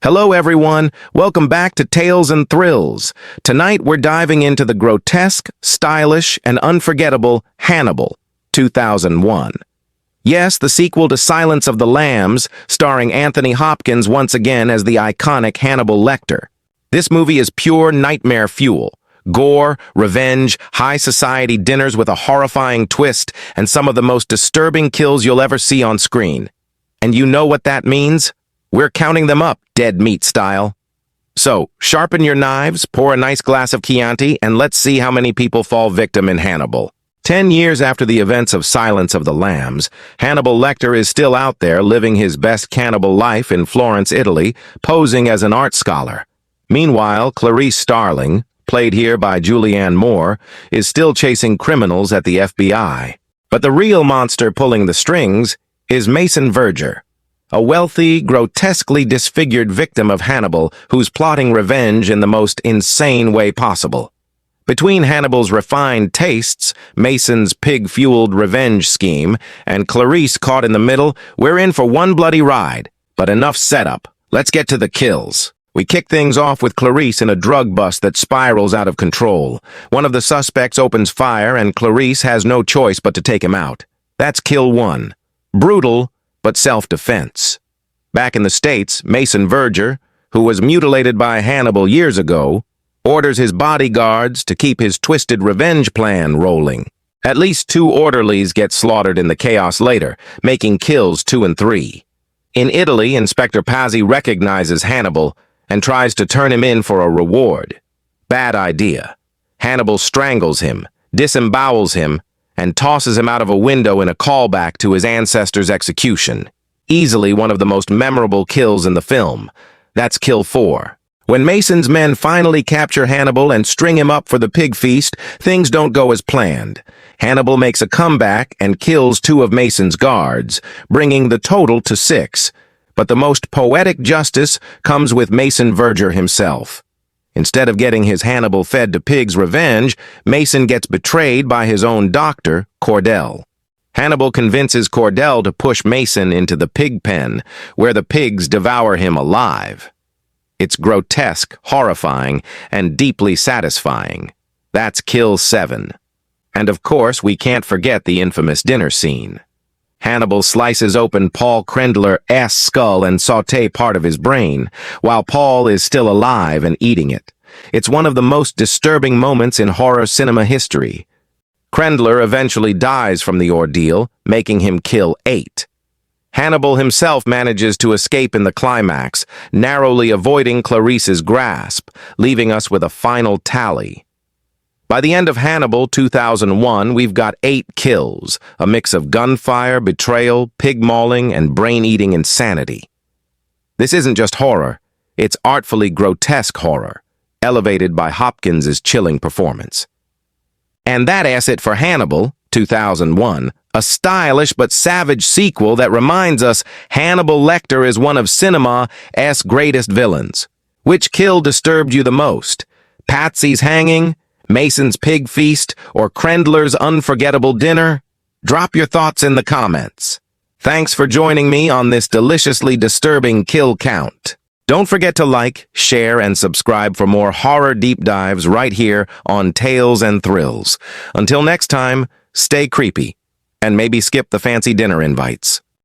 Hello everyone, welcome back to Tales and Thrills. Tonight we're diving into the grotesque, stylish, and unforgettable Hannibal, 2001. Yes, the sequel to Silence of the Lambs, starring Anthony Hopkins once again as the iconic Hannibal Lecter. This movie is pure nightmare fuel. Gore, revenge, high society dinners with a horrifying twist, and some of the most disturbing kills you'll ever see on screen. And you know what that means? We're counting them up, dead meat style. So, sharpen your knives, pour a nice glass of Chianti, and let's see how many people fall victim in Hannibal. 10 years after the events of Silence of the Lambs, Hannibal Lecter is still out there living his best cannibal life in Florence, Italy, posing as an art scholar. Meanwhile, Clarice Starling, played here by Julianne Moore, is still chasing criminals at the FBI. But the real monster pulling the strings is Mason Verger, a wealthy, grotesquely disfigured victim of Hannibal who's plotting revenge in the most insane way possible. Between Hannibal's refined tastes, Mason's pig-fueled revenge scheme, and Clarice caught in the middle, we're in for one bloody ride. But enough setup. Let's get to the kills. We kick things off with Clarice in a drug bust that spirals out of control. One of the suspects opens fire, and Clarice has no choice but to take him out. That's kill one. Brutal, but self-defense. Back in the States, Mason Verger, who was mutilated by Hannibal years ago, orders his bodyguards to keep his twisted revenge plan rolling. At least 2 orderlies get slaughtered in the chaos later, making kills 2 and 3. In Italy, Inspector Pazzi recognizes Hannibal and tries to turn him in for a reward. Bad idea. Hannibal strangles him, disembowels him, and tosses him out of a window in a callback to his ancestor's execution. Easily one of the most memorable kills in the film. That's kill 4. When Mason's men finally capture Hannibal and string him up for the pig feast, things don't go as planned. Hannibal makes a comeback and kills 2 of Mason's guards, bringing the total to 6. But the most poetic justice comes with Mason Verger himself. Instead of getting his Hannibal fed to pigs' revenge, Mason gets betrayed by his own doctor, Cordell. Hannibal convinces Cordell to push Mason into the pig pen, where the pigs devour him alive. It's grotesque, horrifying, and deeply satisfying. That's kill 7. And of course, we can't forget the infamous dinner scene. Hannibal slices open Paul Krendler's skull and sauté part of his brain, while Paul is still alive and eating it. It's one of the most disturbing moments in horror cinema history. Krendler eventually dies from the ordeal, making him kill 8. Hannibal himself manages to escape in the climax, narrowly avoiding Clarice's grasp, leaving us with a final tally. By the end of Hannibal 2001, we've got 8 kills, a mix of gunfire, betrayal, pig mauling, and brain-eating insanity. This isn't just horror, it's artfully grotesque horror, elevated by Hopkins' chilling performance. And that's it for Hannibal 2001, a stylish but savage sequel that reminds us Hannibal Lecter is one of cinema's greatest villains. Which kill disturbed you the most? Pazzi's hanging, Mason's pig feast, or Krendler's unforgettable dinner? Drop your thoughts in the comments. Thanks for joining me on this deliciously disturbing kill count. Don't forget to like, share, and subscribe for more horror deep dives right here on Tales and Thrills. Until next time, stay creepy, and maybe skip the fancy dinner invites.